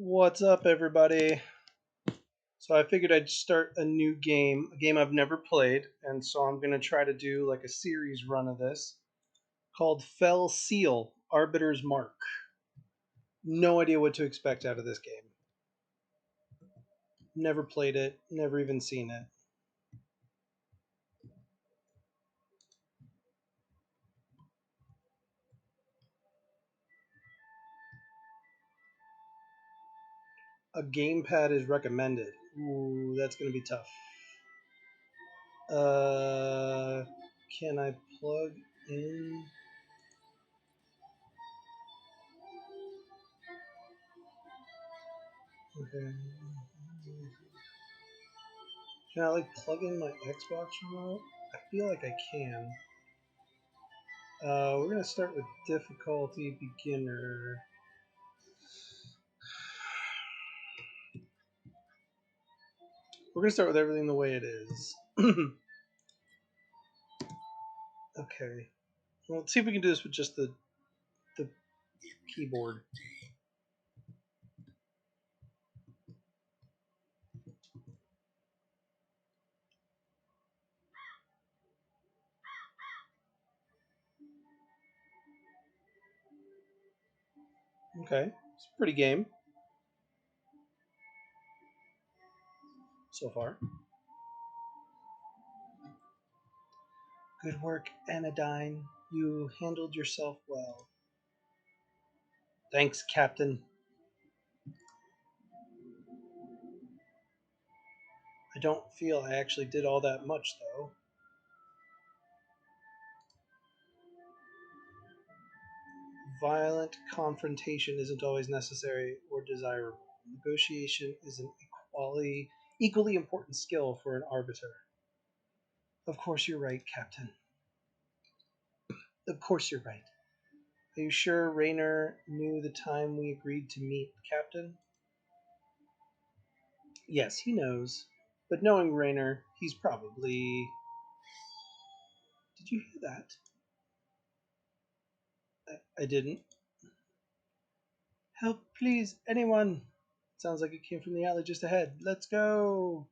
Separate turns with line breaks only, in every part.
What's up, everybody? So I figured I'd start a new game, a game I've never played, and so I'm gonna try to do like a series run of this called Fell Seal: Arbiter's Mark. No idea what to expect out of this game. Never played it, never even seen it. A gamepad is recommended. Ooh, that's gonna be tough. Uh, can I plug in? Okay. Can I like plug in my Xbox remote? I feel like I can. We're gonna start with difficulty beginner. We're gonna start with everything the way it is. Okay. Well, let's see if we can do this with just the keyboard. Okay, it's a pretty game so far. Good work, Anodyne. You handled yourself well. Thanks, Captain. I don't feel I actually did all that much, though. Violent confrontation isn't always necessary or desirable. Negotiation is an equally important skill for an arbiter. Of course you're right, Captain. Of course you're right. Are you sure Rayner knew the time we agreed to meet, Captain? Yes, he knows. But knowing Rayner, he's probably. Did you hear that? I didn't. Help, please, anyone. Sounds like it came from the alley just ahead. Let's go.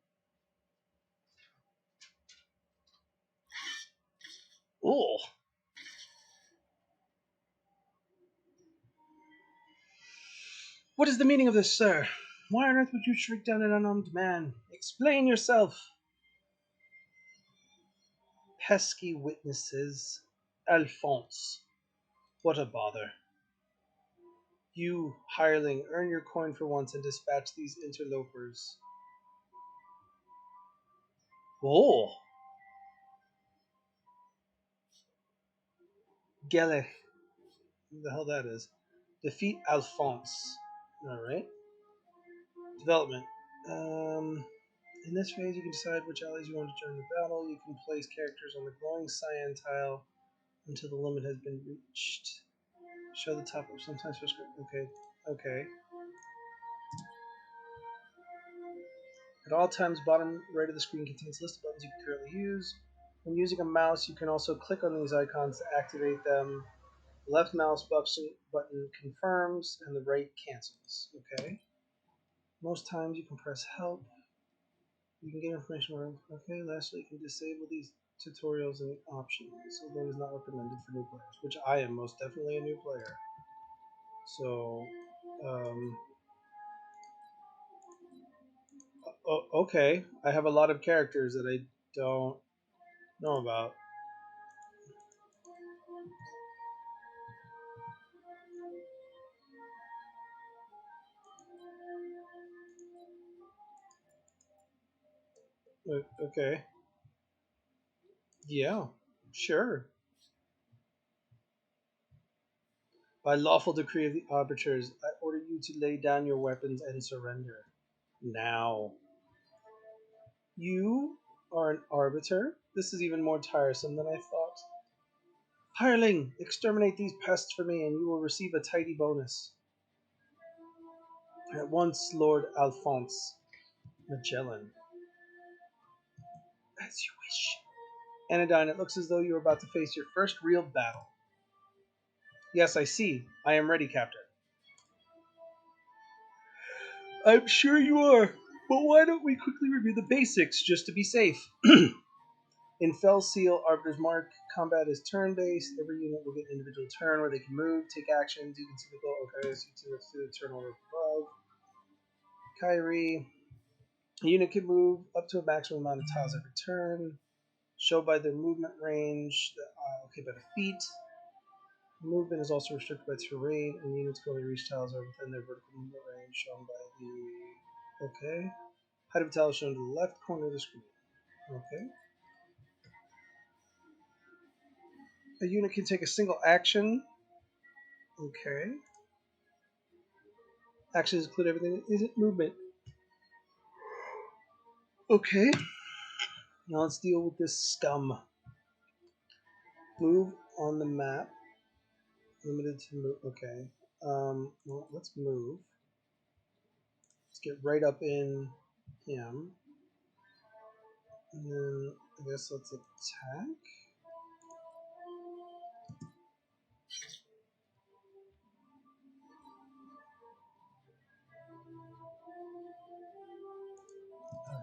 Oh. What is the meaning of this, sir? Why on earth would you shriek down an unarmed man? Explain yourself. Pesky witnesses. Alphonse. What a bother. You, hireling, earn your coin for once and dispatch these interlopers. Oh! Gelech. Who the hell that is? Defeat Alphonse. Alright. Development. In this phase, you can decide which allies you want to join the battle. You can place characters on the glowing cyan tile until the limit has been reached. Show the top of sometimes for script. Okay. At all times, bottom right of the screen contains a list of buttons you can currently use. When using a mouse, you can also click on these icons to activate them. The left mouse button confirms, and the right cancels. Okay. Most times, you can press help. You can get information around. Okay. Lastly, you can disable these tutorials and the options, although it is not recommended for new players, which I am most definitely a new player. So, um, okay. I have a lot of characters that I don't know about. Okay. Yeah. Sure. By lawful decree of the arbiters, I order you to lay down your weapons and surrender. Now. You are an arbiter? This is even more tiresome than I thought. Hireling, exterminate these pests for me and you will receive a tidy bonus. At once, Lord Alphonse. Magellan. As you wish. Anodyne, it looks as though you are about to face your first real battle. Yes, I see. I am ready, Captain. I'm sure you are, but why don't we quickly review the basics just to be safe? In Fell Seal, Arbiter's Mark, combat is turn-based. Every unit will get an individual turn where they can move, take actions. You can see the goal. Okay, so you can see the turn order above. Kyrie, a unit can move up to a maximum amount of tiles every turn. Show by their movement range. Okay, by the feet. Movement is also restricted by terrain, and units can only reach tiles are within their vertical movement range, shown by the. Okay. Height of tile is shown to the left corner of the screen. Okay. A unit can take a single action. Okay. Actions include everything that isn't movement. Okay. Now let's deal with this scum. Move on the map. Limited to move. Okay. Well, let's move. Let's get right up in him. And then I guess let's attack.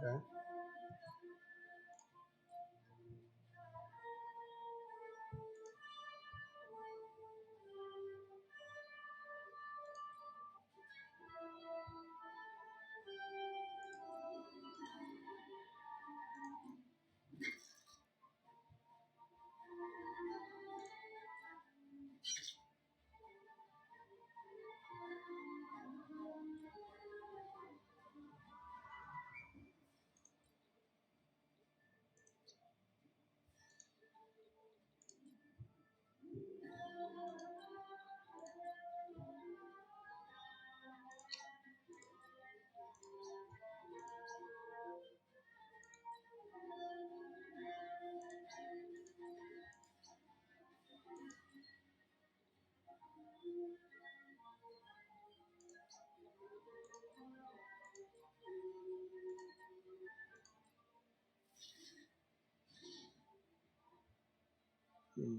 Okay. Hmm.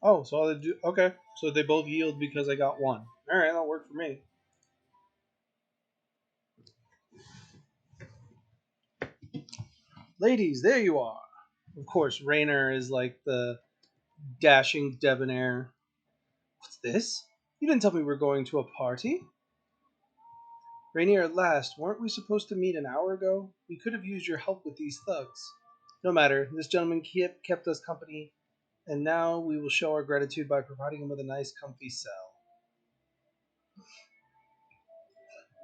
Oh, so all they do. Okay. So they both yield because I got one. Alright, that'll work for me. Ladies, there you are. Of course, Rainer is like the dashing debonair. What's this? You didn't tell me we were going to a party. Rainier, at last, weren't we supposed to meet an hour ago? We could have used your help with these thugs. No matter, this gentleman kept us company, and now we will show our gratitude by providing him with a nice, comfy cell.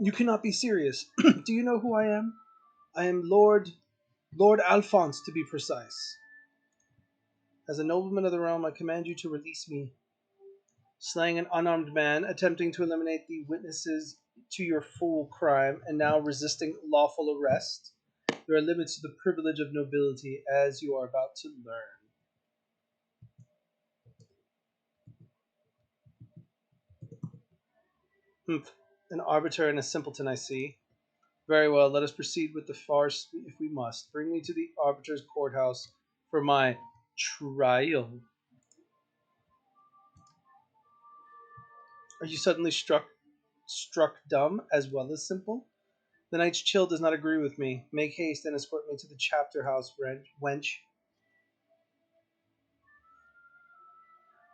You cannot be serious. Do you know who I am? I am Lord Alphonse, to be precise. As a nobleman of the realm, I command you to release me. Slaying an unarmed man, attempting to eliminate the witnesses to your foul crime, and now resisting lawful arrest. There are limits to the privilege of nobility, as you are about to learn. Humph. An arbiter and a simpleton, I see. Very well, let us proceed with the farce if we must. Bring me to the arbiter's courthouse for my trial. Are you suddenly struck dumb as well as simple? The night's chill does not agree with me. Make haste and escort me to the chapter house, wench.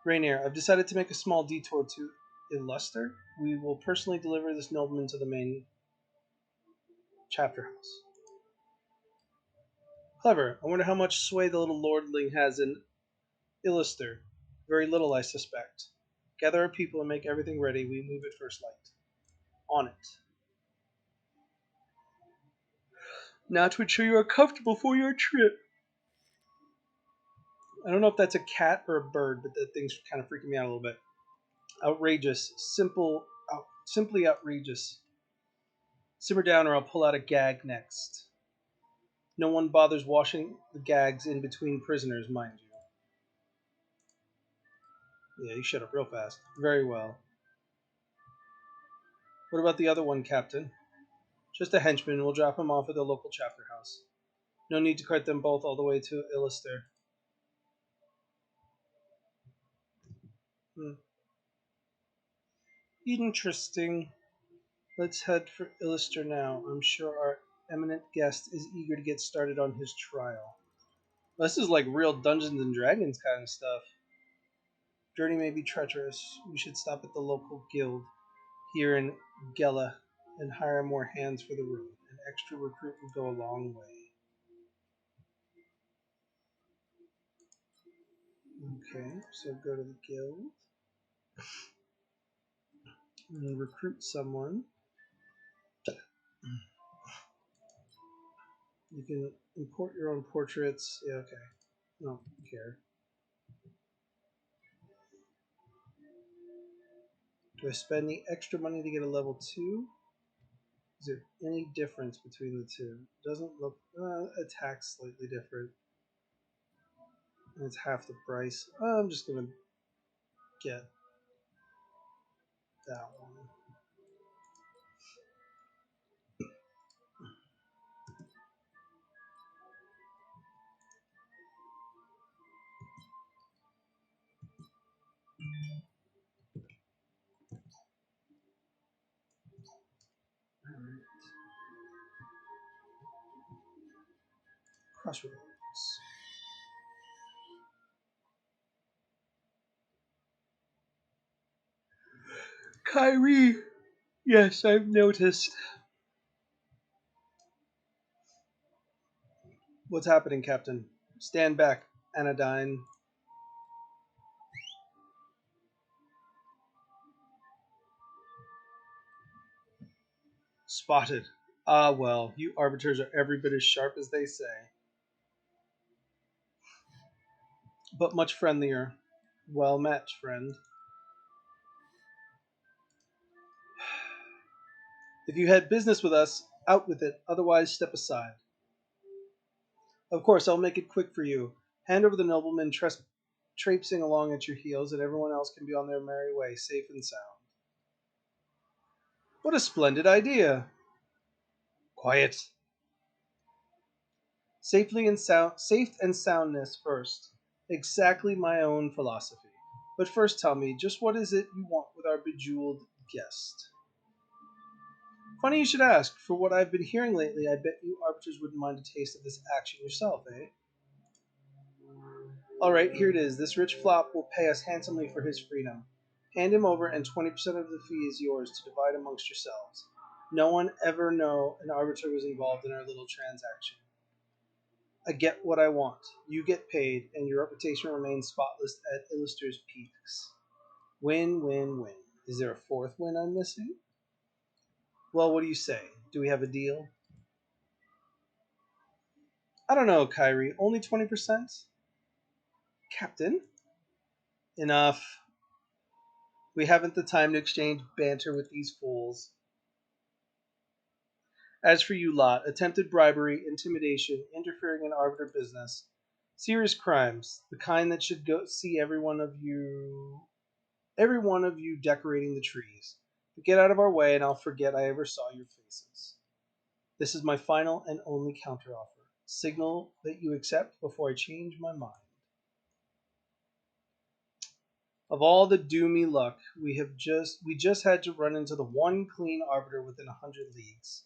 Rainier, I've decided to make a small detour to Illuster. We will personally deliver this nobleman to the main chapter house. Clever. I wonder how much sway the little lordling has in Illuster. Very little, I suspect. Gather our people and make everything ready. We move at first light. On it. Now to ensure you are comfortable for your trip. I don't know if that's a cat or a bird, but that thing's kind of freaking me out a little bit. Outrageous. Simply outrageous. Simmer down or I'll pull out a gag next. No one bothers washing the gags in between prisoners, mind you. Yeah, you shut up real fast. Very well. What about the other one, Captain? Just a henchman. We'll drop him off at the local chapter house. No need to cart them both all the way to Illister. Hmm. Interesting. Let's head for Illister now. I'm sure our eminent guest is eager to get started on his trial. This is like real Dungeons and Dragons kind of stuff. Journey may be treacherous. We should stop at the local guild here in Gela and hire more hands for the road. An extra recruit would go a long way. Okay, so go to the guild and recruit someone. You can import your own portraits. Yeah, okay. I don't care. Do I spend the extra money to get a level 2? Is there any difference between the two? Doesn't look... attack's slightly different. And it's half the price. I'm just going to get that one. Alright. Crossroads. Kyrie! Yes, I've noticed. What's happening, Captain? Stand back, Anodyne. Spotted. Ah, well, you arbiters are every bit as sharp as they say. But much friendlier. Well met, friend. If you had business with us, out with it, otherwise step aside. Of course, I'll make it quick for you. Hand over the nobleman traipsing along at your heels, and everyone else can be on their merry way, safe and sound. What a splendid idea! Quiet. Safe and soundness first. Exactly my own philosophy. But first tell me, just what is it you want with our bejeweled guest? Funny you should ask. For what I've been hearing lately, I bet you arbiters wouldn't mind a taste of this action yourself, eh? All right, here it is. This rich flop will pay us handsomely for his freedom. Hand him over, and 20% of the fee is yours to divide amongst yourselves. No one ever know an arbiter was involved in our little transaction. I get what I want. You get paid, and your reputation remains spotless at Illister's peaks. Win, win, win. Is there a fourth win I'm missing? Well, what do you say? Do we have a deal? I don't know, Kyrie. Only 20%? Captain? Enough. We haven't the time to exchange banter with these fools. As for you lot, attempted bribery, intimidation, interfering in arbiter business, serious crimes, the kind that should go see every one of you decorating the trees. But get out of our way, and I'll forget I ever saw your faces. This is my final and only counteroffer. Signal that you accept before I change my mind. Of all the doomy luck, we just had to run into the one clean arbiter within 100 leagues.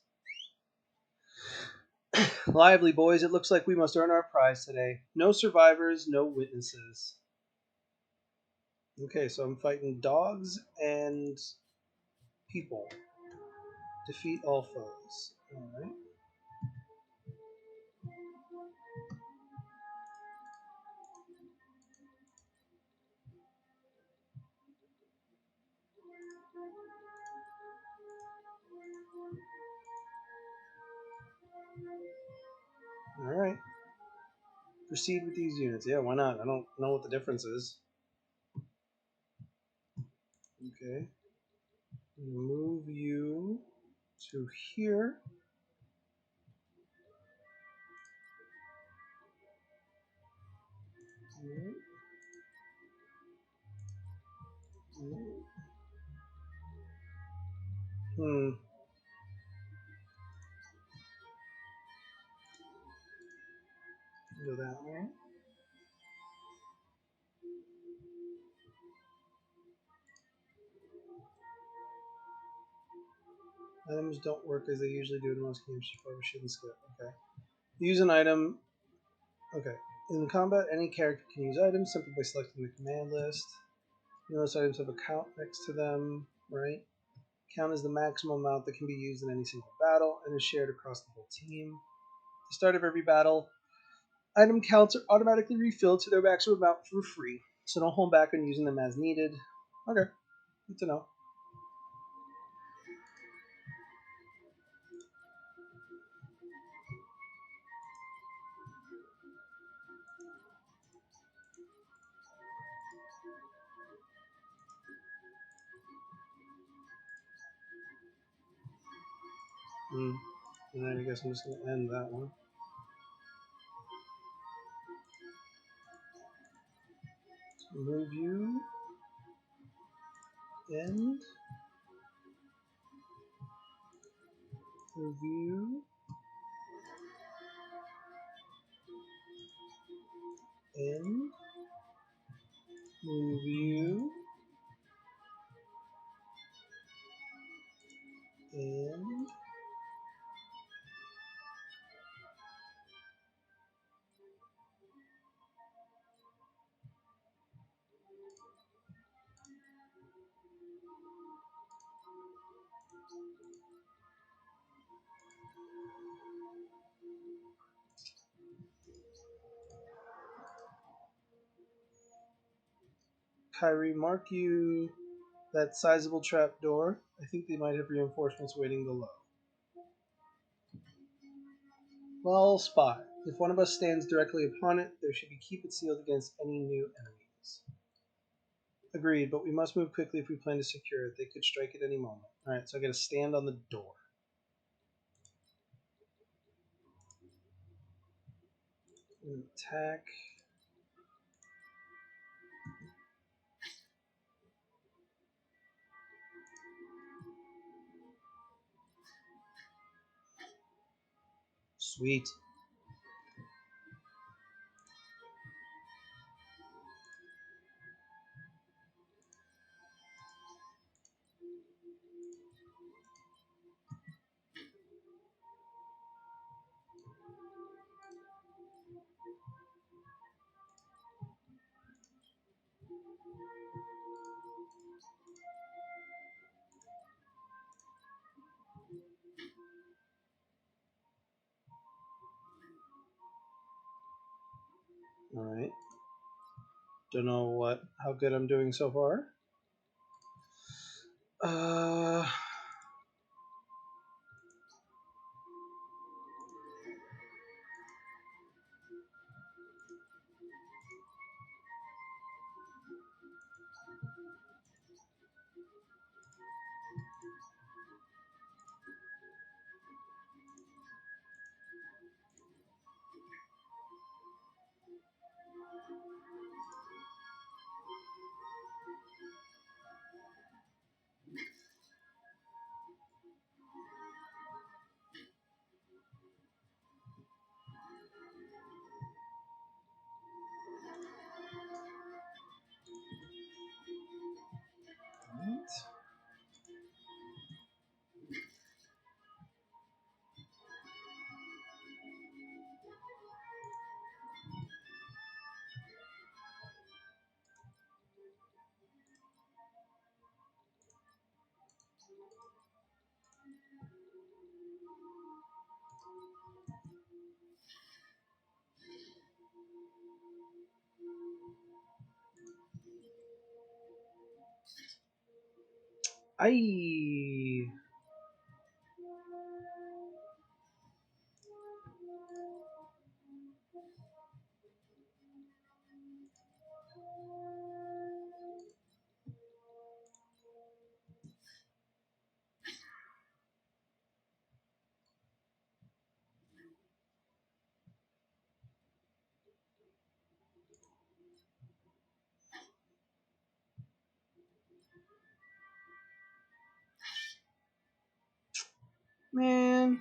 Lively, boys, it looks like we must earn our prize today. No survivors, no witnesses. Okay, so I'm fighting dogs and people. Defeat all foes. Alright. Alright. Proceed with these units. Yeah, why not? I don't know what the difference is. Okay. Move you to here. Hmm. Go that way. Items don't work as they usually do in most games. You probably shouldn't skip. Okay. Use an item. Okay. In combat, any character can use items simply by selecting the command list. Most items have a count next to them, right? Count is the maximum amount that can be used in any single battle and is shared across the whole team. At the start of every battle, item counts are automatically refilled to their maximum amount for free, so don't hold back on using them as needed. Okay, good to know. Alright, I guess I'm just going to end that one. Review. End. Review. End. Review. End. Kyrie, mark you that sizable trap door. I think they might have reinforcements waiting below. Well, spot. If one of us stands directly upon it, there should be keep it sealed against any new enemies. Agreed, but we must move quickly if we plan to secure it. They could strike at any moment. Alright, so I gotta stand on the door. Attack. Sweet. Alright. Don't know how good I'm doing so far. I. Man.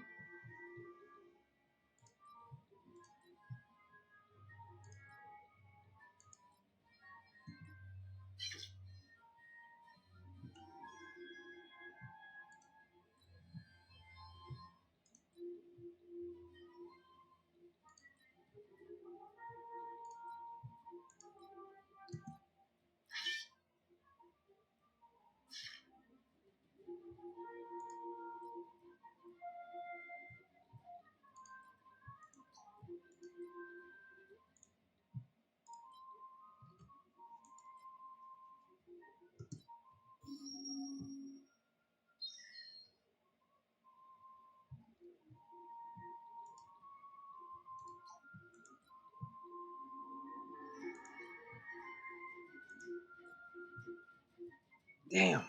Damn.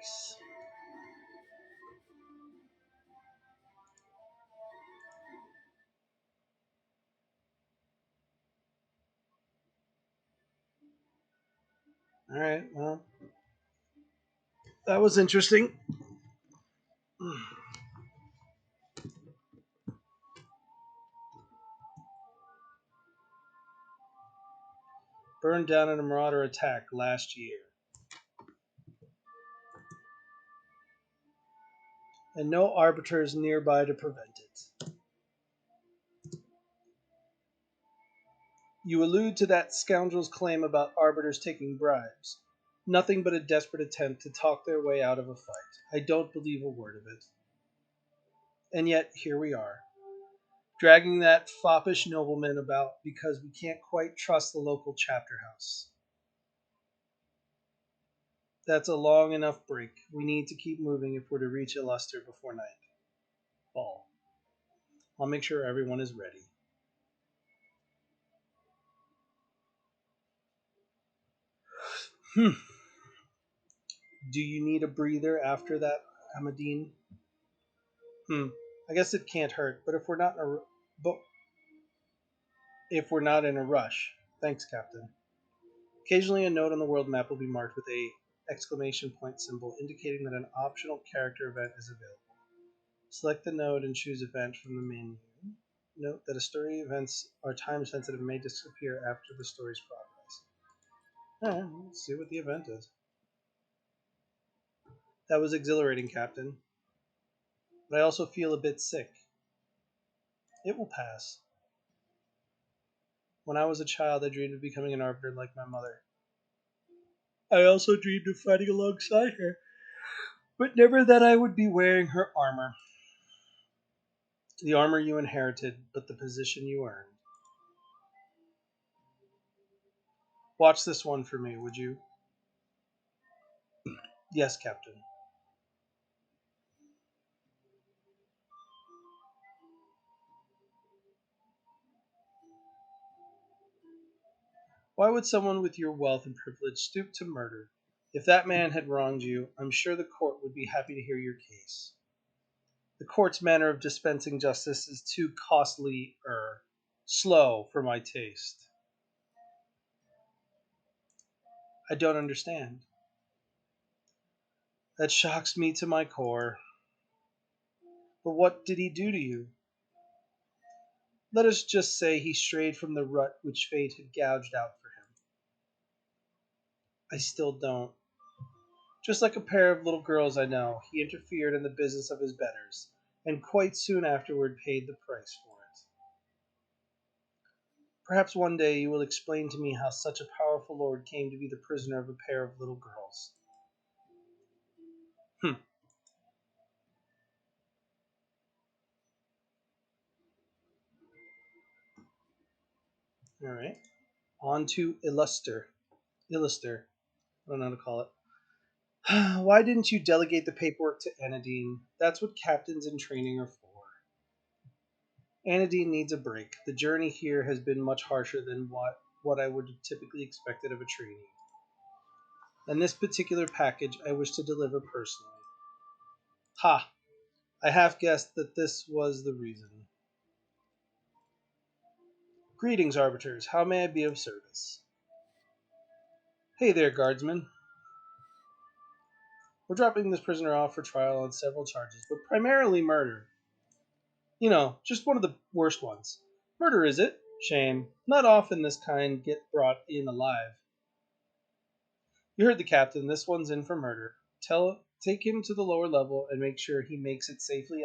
Nice. Alright, well, that was interesting. Burned down in a marauder attack last year. And no arbiters nearby to prevent it. You allude to that scoundrel's claim about arbiters taking bribes. Nothing but a desperate attempt to talk their way out of a fight. I don't believe a word of it. And yet, here we are, dragging that foppish nobleman about because we can't quite trust the local chapter house. That's a long enough break. We need to keep moving if we're to reach Illuster before night. Fall. I'll make sure everyone is ready. Do you need a breather after that, Amadine? I guess it can't hurt, but if we're not in a rush. Thanks, Captain. Occasionally a note on the world map will be marked with a exclamation point symbol indicating that an optional character event is available. Select the node and choose event from the menu. Note that story events are time sensitive and may disappear after the story's progress. Alright, let's see what the event is. That was exhilarating, Captain. But I also feel a bit sick. It will pass. When I was a child, I dreamed of becoming an arbiter like my mother. I also dreamed of fighting alongside her, but never that I would be wearing her armor. The armor you inherited, but the position you earned. Watch this one for me, would you? Yes, Captain. Why would someone with your wealth and privilege stoop to murder? If that man had wronged you, I'm sure the court would be happy to hear your case. The court's manner of dispensing justice is too slow for my taste. I don't understand. That shocks me to my core. But what did he do to you? Let us just say he strayed from the rut which fate had gouged out for him. I still don't. Just like a pair of little girls I know, he interfered in the business of his betters, and quite soon afterward paid the price for it. Perhaps one day you will explain to me how such a powerful lord came to be the prisoner of a pair of little girls. Hmm. All right. On to Illuster. Illuster. I don't know how to call it. Why didn't you delegate the paperwork to Anadine? That's what captains in training are for. Anadine needs a break. The journey here has been much harsher than what I would have typically expected of a trainee. And this particular package I wish to deliver personally. Ha! I half guessed that this was the reason. Greetings, arbiters. How may I be of service? Hey there, guardsmen. We're dropping this prisoner off for trial on several charges, but primarily murder. You know, just one of the worst ones. Murder, is it? Shame. Not often this kind get brought in alive. You heard the captain. This one's in for murder. Take him to the lower level and make sure he makes it safely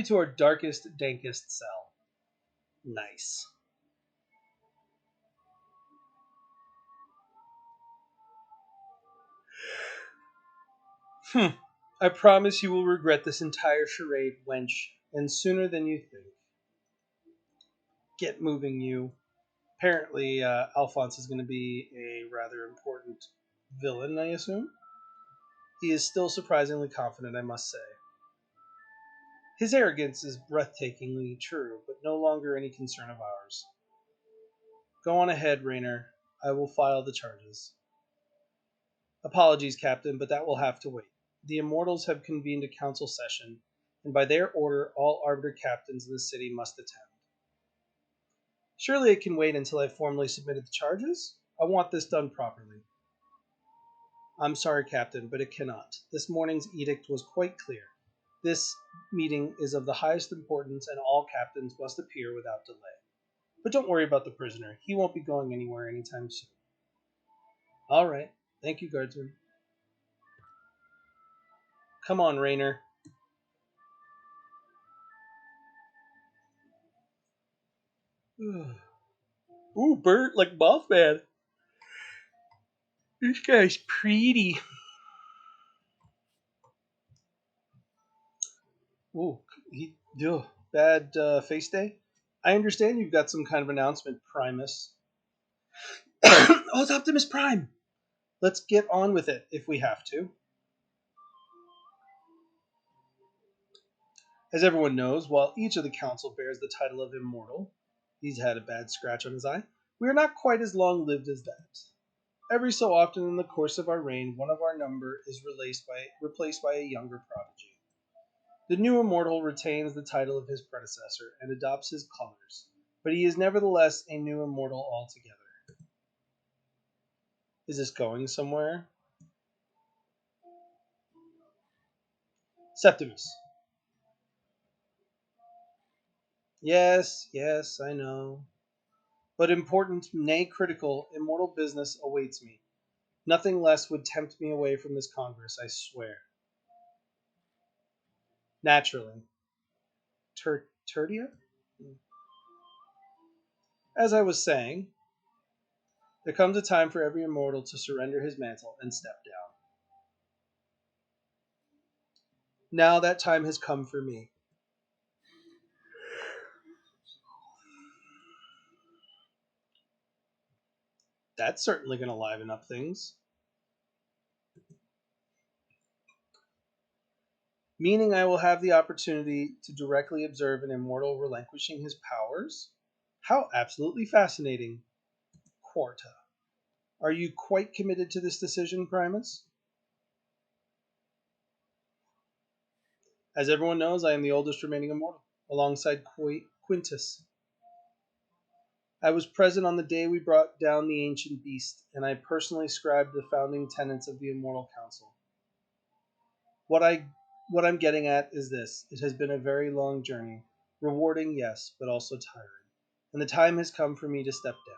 to our darkest, dankest cell. Nice. I promise you will regret this entire charade, wench, and sooner than you think. Get moving, you. Apparently, Alphonse is going to be a rather important villain, I assume. He is still surprisingly confident, I must say. His arrogance is breathtakingly true, but no longer any concern of ours. Go on ahead, Raynor. I will file the charges. Apologies, Captain, but that will have to wait. The Immortals have convened a council session, and by their order, all Arbiter captains in the city must attend. Surely it can wait until I've formally submitted the charges? I want this done properly. I'm sorry, Captain, but it cannot. This morning's edict was quite clear. This meeting is of the highest importance, and all captains must appear without delay. But don't worry about the prisoner. He won't be going anywhere anytime soon. All right. Thank you, Guardsman. Come on, Raynor. Ooh, Bert, like Mothman. This guy's pretty. Ooh, bad face day. I understand you've got some kind of announcement, Primus. Oh, it's Optimus Prime. Let's get on with it if we have to. As everyone knows, while each of the council bears the title of Immortal, he's had a bad scratch on his eye, we are not quite as long lived as that. Every so often in the course of our reign, one of our number is replaced by a younger prodigy. The new Immortal retains the title of his predecessor and adopts his colors, but he is nevertheless a new Immortal altogether. Is this going somewhere? Septimus. Yes, yes, I know. But important, nay critical, immortal business awaits me. Nothing less would tempt me away from this Congress, I swear. Naturally. Tertia? As I was saying, there comes a time for every immortal to surrender his mantle and step down. Now that time has come for me. That's certainly going to liven up things. Meaning I will have the opportunity to directly observe an immortal relinquishing his powers? How absolutely fascinating. Quarta. Are you quite committed to this decision, Primus? As everyone knows, I am the oldest remaining immortal, alongside Quintus. I was present on the day we brought down the ancient beast, and I personally scribed the founding tenets of the Immortal Council. What I'm getting at is this: it has been a very long journey, rewarding, yes, but also tiring, and the time has come for me to step down.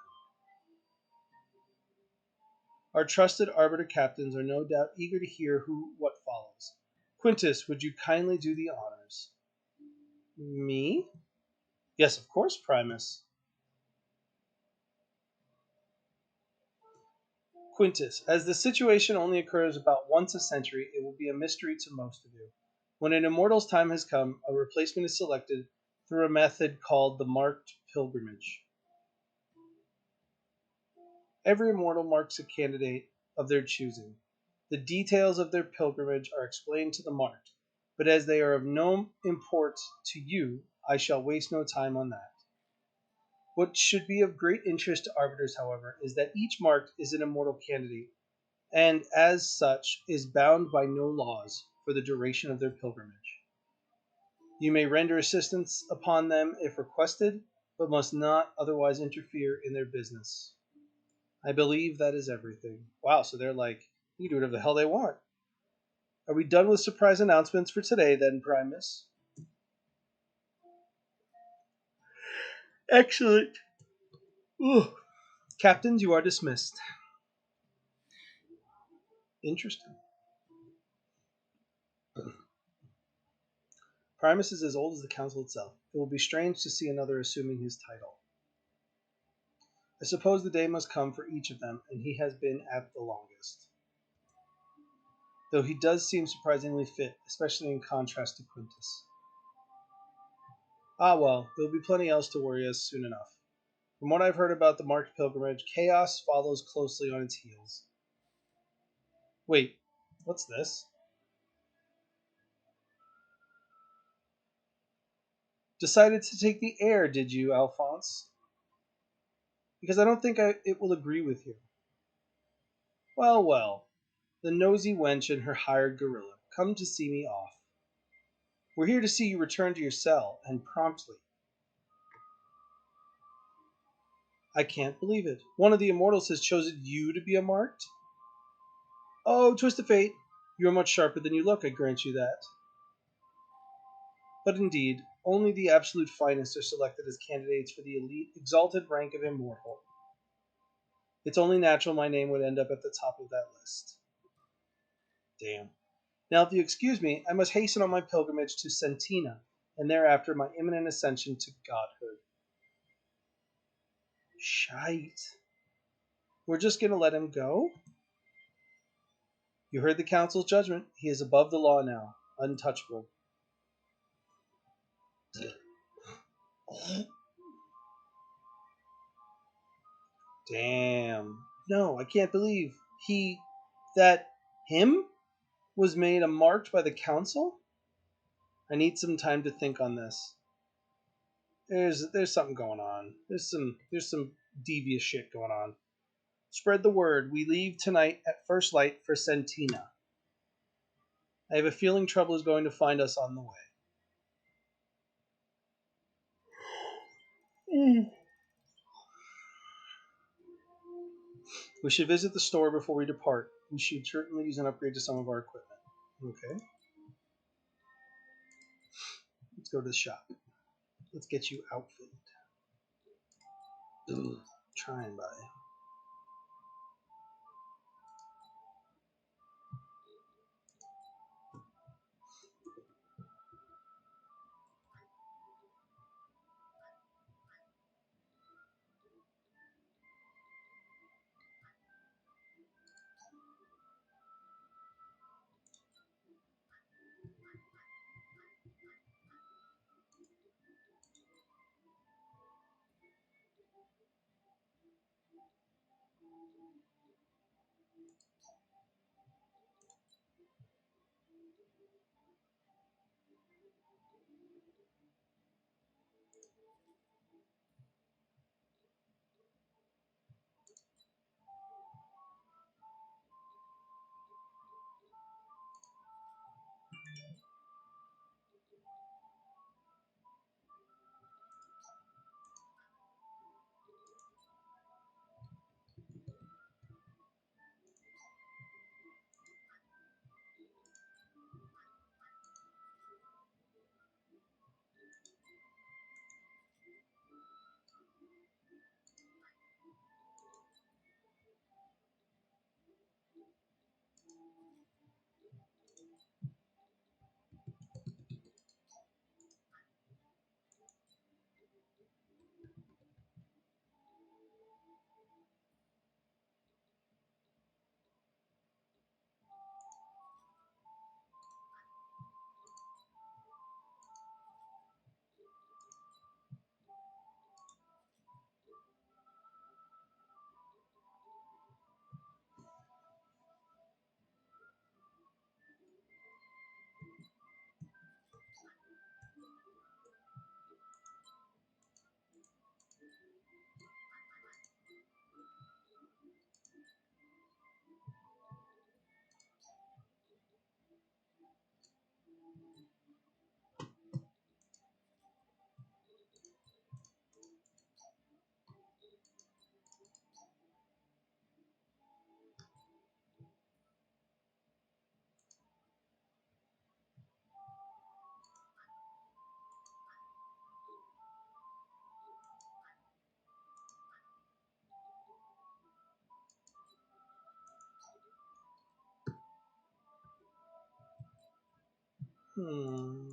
Our trusted Arbiter captains are no doubt eager to hear what follows. Quintus, would you kindly do the honors? Me? Yes, of course, Primus. Quintus, as the situation only occurs about once a century, it will be a mystery to most of you. When an immortal's time has come, a replacement is selected through a method called the marked pilgrimage. Every immortal marks a candidate of their choosing. The details of their pilgrimage are explained to the marked, but as they are of no import to you, I shall waste no time on that. What should be of great interest to arbiters, however, is that each marked is an immortal candidate, and as such is bound by no laws for the duration of their pilgrimage. You may render assistance upon them if requested, but must not otherwise interfere in their business. I believe that is everything. Wow, so they're like, you can do whatever the hell they want. Are we done with surprise announcements for today then, Primus? Excellent. Ooh. Captains, you are dismissed. Interesting. Primus is as old as the council itself. It will be strange to see another assuming his title. I suppose the day must come for each of them, and he has been at the longest. Though he does seem surprisingly fit, especially in contrast to Quintus. Ah well, there will be plenty else to worry us soon enough. From what I've heard about the marked pilgrimage, chaos follows closely on its heels. Wait, what's this? Decided to take the air, did you, Alphonse? Because I don't think it will agree with you. Well, well. The nosy wench and her hired gorilla come to see me off. We're here to see you return to your cell, and promptly. I can't believe it. One of the immortals has chosen you to be a marked? Oh, twist of fate. You are much sharper than you look, I grant you that. But indeed, only the absolute finest are selected as candidates for the elite, exalted rank of immortal. It's only natural my name would end up at the top of that list. Damn. Now, if you excuse me, I must hasten on my pilgrimage to Sentina, and thereafter my imminent ascension to godhood. Shite. We're just gonna let him go? You heard the council's judgment. He is above the law now, untouchable. Damn. No, I can't believe that him was made a marked by the council? I need some time to think on this. There's something going on. There's some devious shit going on. Spread the word. We leave tonight at first light for Sentina. I have a feeling trouble is going to find us on the way. We should visit the store before we depart. We should certainly use an upgrade to some of our equipment. Okay. Let's go to the shop. Let's get you outfitted. Try and buy. Hmm.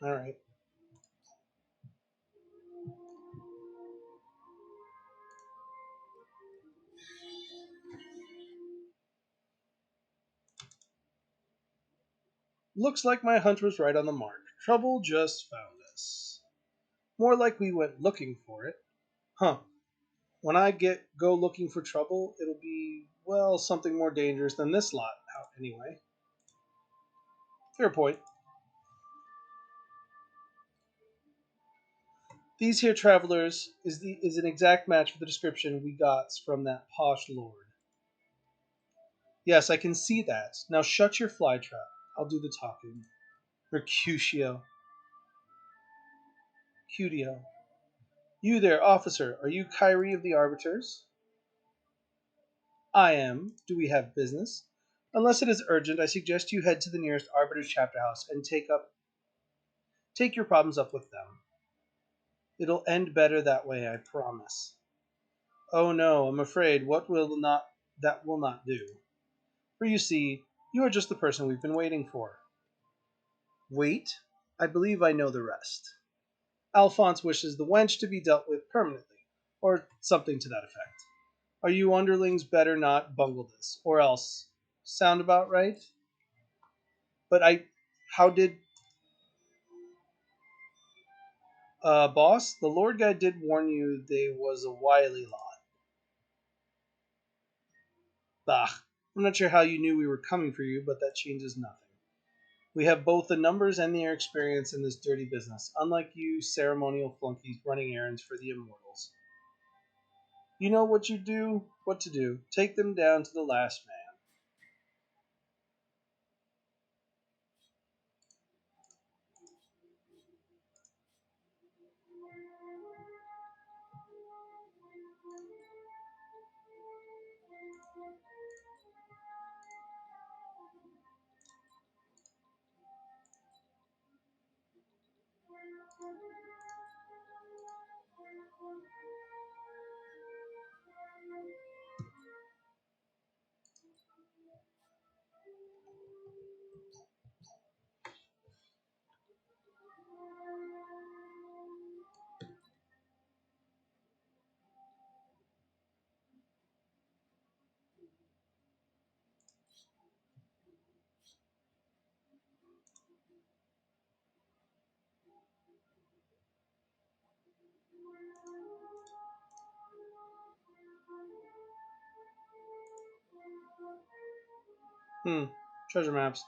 All right. Looks like my hunch was right on the mark. Trouble just found us. More like we went looking for it. Huh. When I go looking for trouble, it'll be, well, something more dangerous than this lot, anyway. Fair point. These here travelers is an exact match for the description we got from that posh lord. Yes, I can see that. Now shut your fly trap. I'll do the talking. Mercutio. Cutio. You there, officer. Are you Kyrie of the Arbiters? I am. Do we have business? Unless it is urgent, I suggest you head to the nearest Arbiters chapter house and take your problems up with them. It'll end better that way, I promise. Oh no, I'm afraid that will not do. For you see, you are just the person we've been waiting for. Wait, I believe I know the rest. Alphonse wishes the wench to be dealt with permanently, or something to that effect. Are you underlings better not bungle this, or else sound about right? But how did boss? The Lord guy did warn you they was a wily lot. Bah, I'm not sure how you knew we were coming for you, but that changes nothing. We have both the numbers and the experience in this dirty business, unlike you ceremonial flunkies running errands for the immortals. You know what to do. Take them down to the last man. Treasure maps.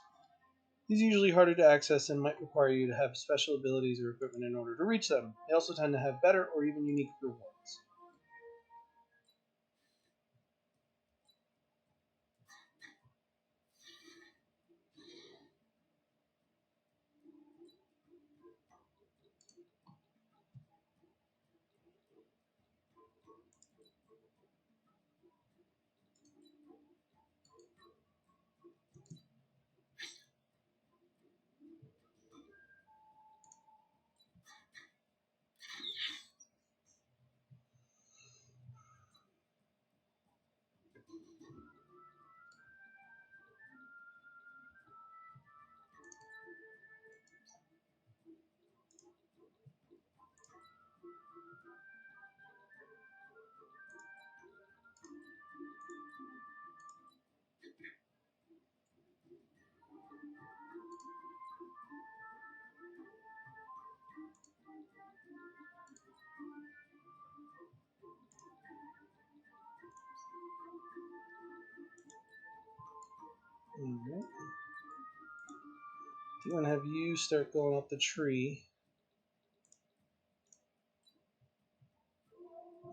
These are usually harder to access and might require you to have special abilities or equipment in order to reach them. They also tend to have better or even unique rewards. Alright. I'm going to have you start going up the tree.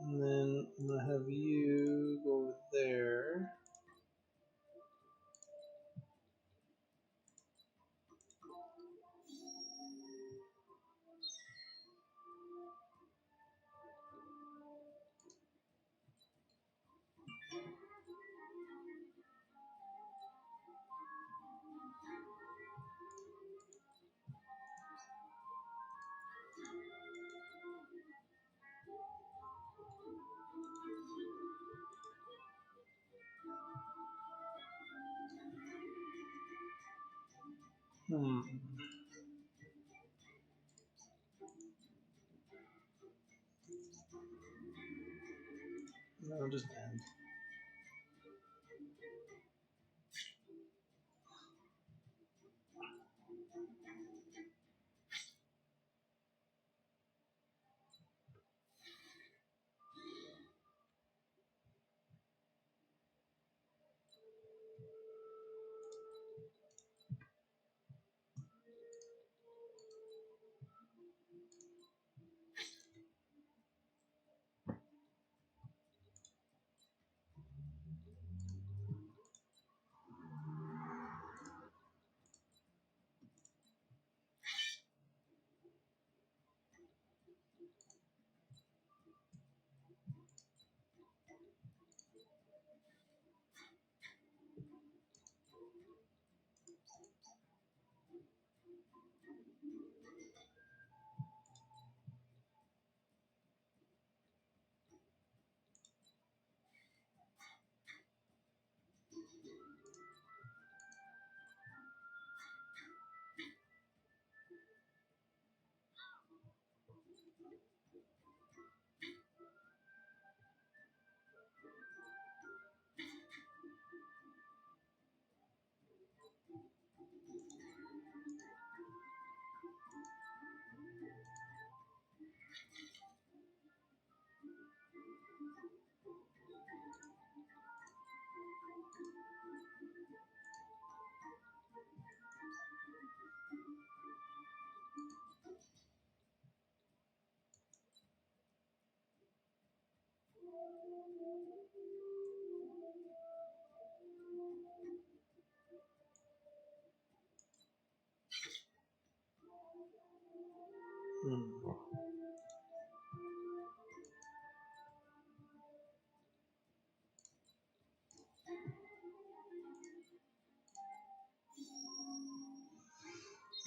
And then I'm going to have you go over there. Hmm. No, just end.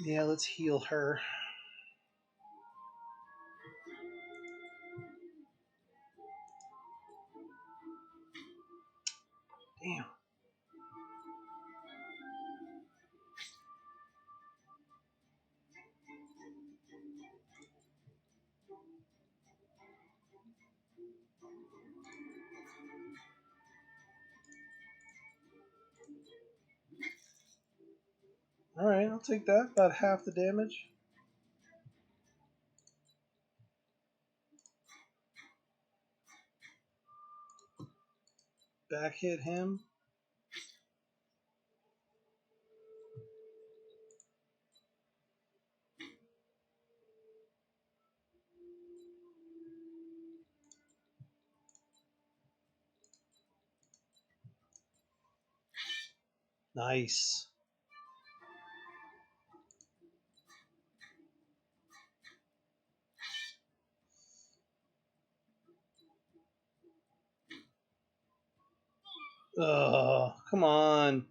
Yeah, let's heal her. Damn. Alright, I'll take that. About half the damage. Back hit him. Nice. Oh, come on.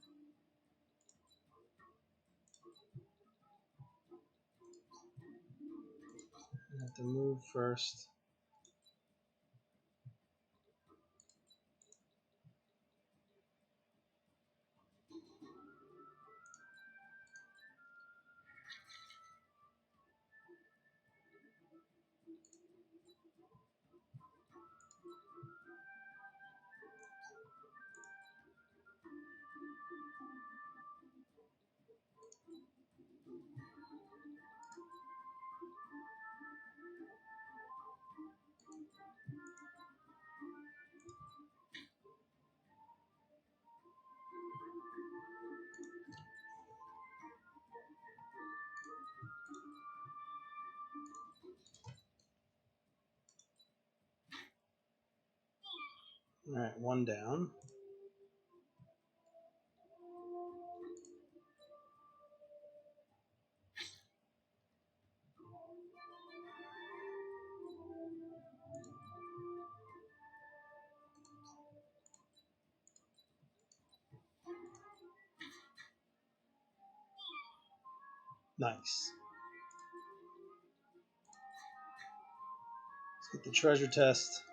I have to move first. Alright, one down. Nice. Let's get the treasure test.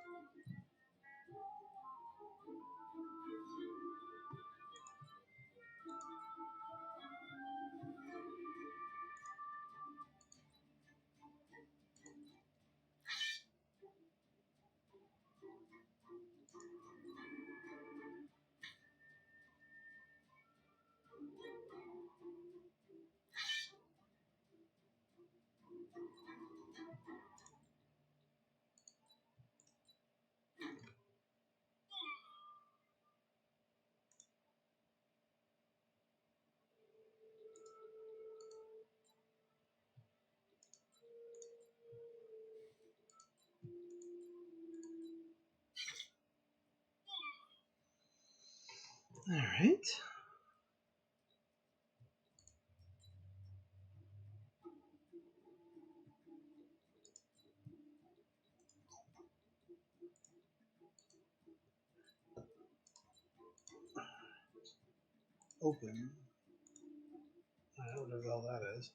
Alright. Open. I don't know what the hell that is.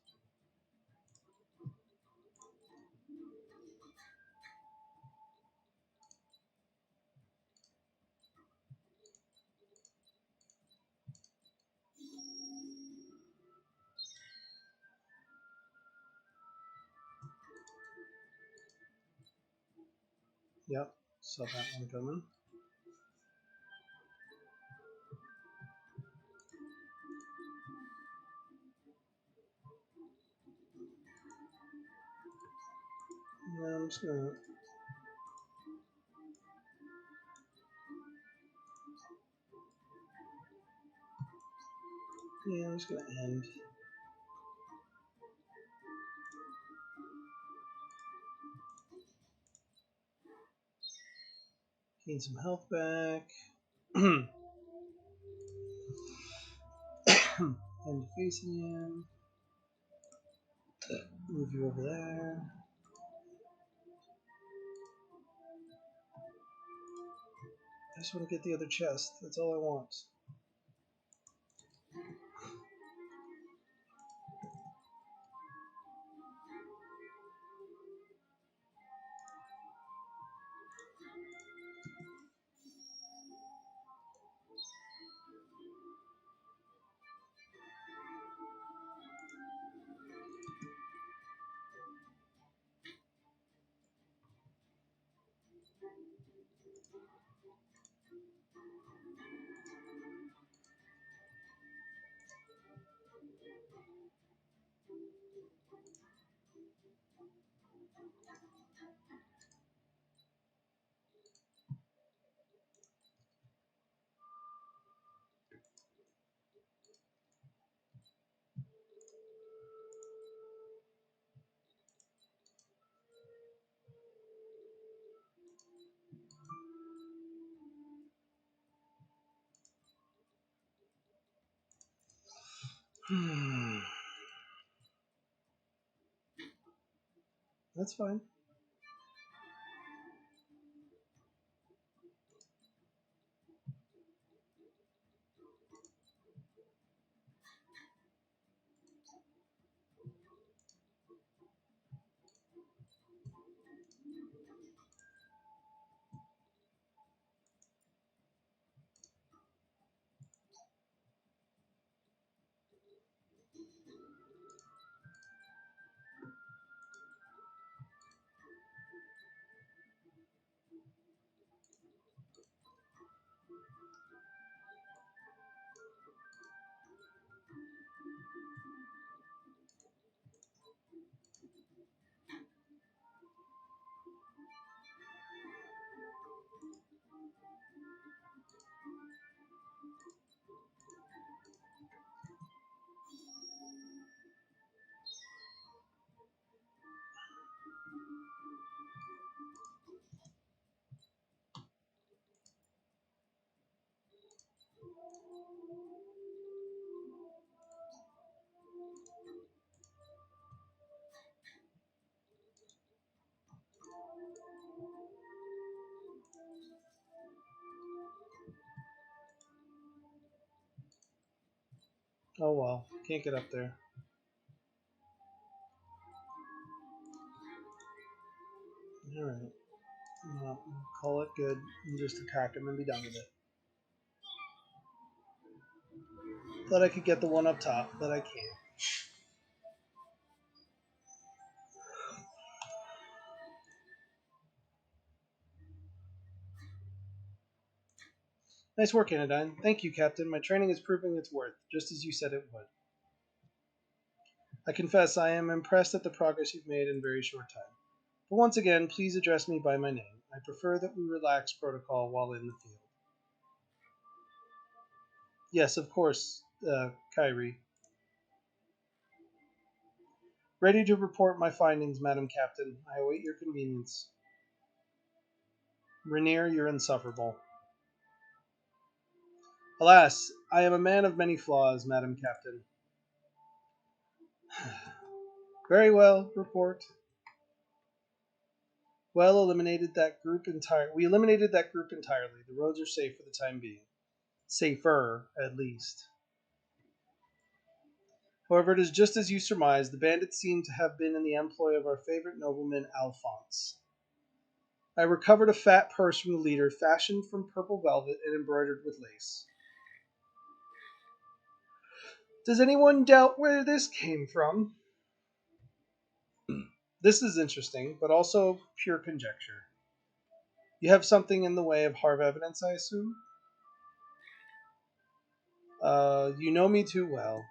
Yep, saw that one coming. Now I'm just gonna. Yeah, I'm just gonna end. Gain some health back. And facing you. Move you over there. just want to get the other chest. That's all I want. That's fine. Oh well, can't get up there. Alright. Well, call it good and just attack him and be done with it. Thought I could get the one up top, but I can't. Nice work, Anodyne. Thank you, Captain. My training is proving its worth, just as you said it would. I confess I am impressed at the progress you've made in a very short time. But once again, please address me by my name. I prefer that we relax protocol while in the field. Yes, of course, Kyrie. Ready to report my findings, Madam Captain. I await your convenience. Rainier, you're insufferable. Alas, I am a man of many flaws, Madam Captain. Very well, report. Well, we eliminated that group entirely. The roads are safe for the time being. Safer, at least. However, it is just as you surmised. The bandits seem to have been in the employ of our favorite nobleman, Alphonse. I recovered a fat purse from the leader, fashioned from purple velvet and embroidered with lace. Does anyone doubt where this came from? This is interesting, but also pure conjecture. You have something in the way of hard evidence, I assume? You know me too well.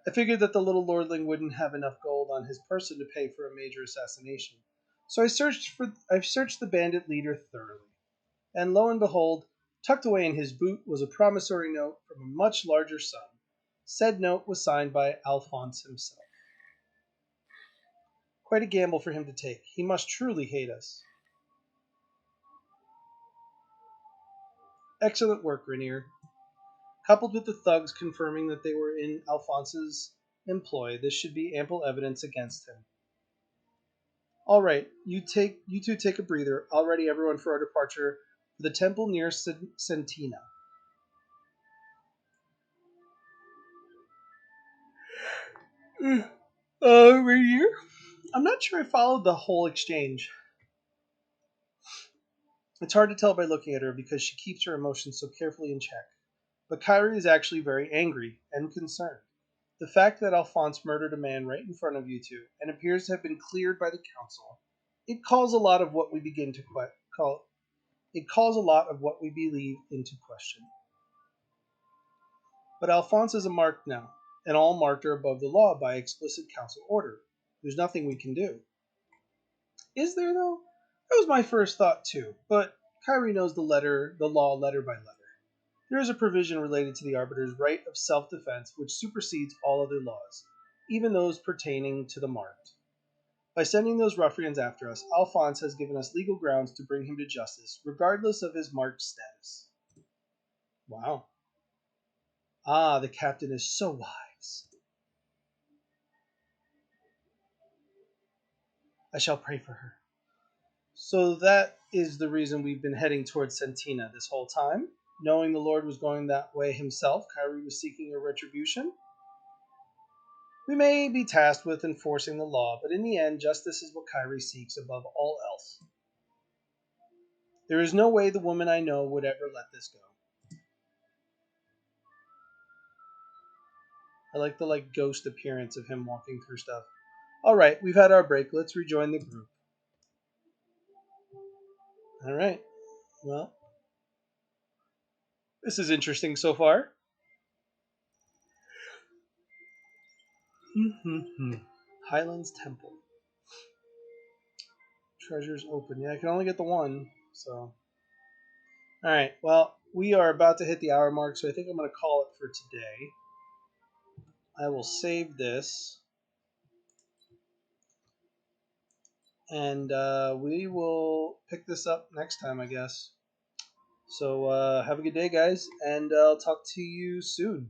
I figured that the little lordling wouldn't have enough gold on his person to pay for a major assassination. So I've searched the bandit leader thoroughly. And lo and behold, tucked away in his boot was a promissory note from a much larger sum. Said note was signed by Alphonse himself. Quite a gamble for him to take. He must truly hate us. Excellent work, Rainier. Coupled with the thugs confirming that they were in Alphonse's employ, this should be ample evidence against him. All right, you two take a breather. I'll ready everyone for our departure for the temple near Sentina. Right here? I'm not sure I followed the whole exchange. It's hard to tell by looking at her because she keeps her emotions so carefully in check. But Kyrie is actually very angry and concerned. The fact that Alphonse murdered a man right in front of you two and appears to have been cleared by the council, it calls a lot of what we begin to call it calls a lot of what we believe into question. But Alphonse is a mark now, and all marked are above the law by explicit council order. There's nothing we can do. Is there though? That was my first thought too, but Kyrie knows the law letter by letter. There is a provision related to the arbiter's right of self-defense which supersedes all other laws, even those pertaining to the marked. By sending those ruffians after us, Alphonse has given us legal grounds to bring him to justice, regardless of his marked status. Wow. Ah, the captain is so wise. I shall pray for her. So that is the reason we've been heading towards Sentina this whole time. Knowing the Lord was going that way himself, Kyrie was seeking a retribution. We may be tasked with enforcing the law, but in the end, justice is what Kyrie seeks above all else. There is no way the woman I know would ever let this go. I like the ghost appearance of him walking through stuff. All right, we've had our break. Let's rejoin the group. All right. Well, this is interesting so far. Highlands Temple. Treasures open. Yeah, I can only get the one, so. All right. Well, we are about to hit the hour mark, so I think I'm going to call it for today. I will save this. And we will pick this up next time, I guess. So have a good day, guys, and I'll talk to you soon.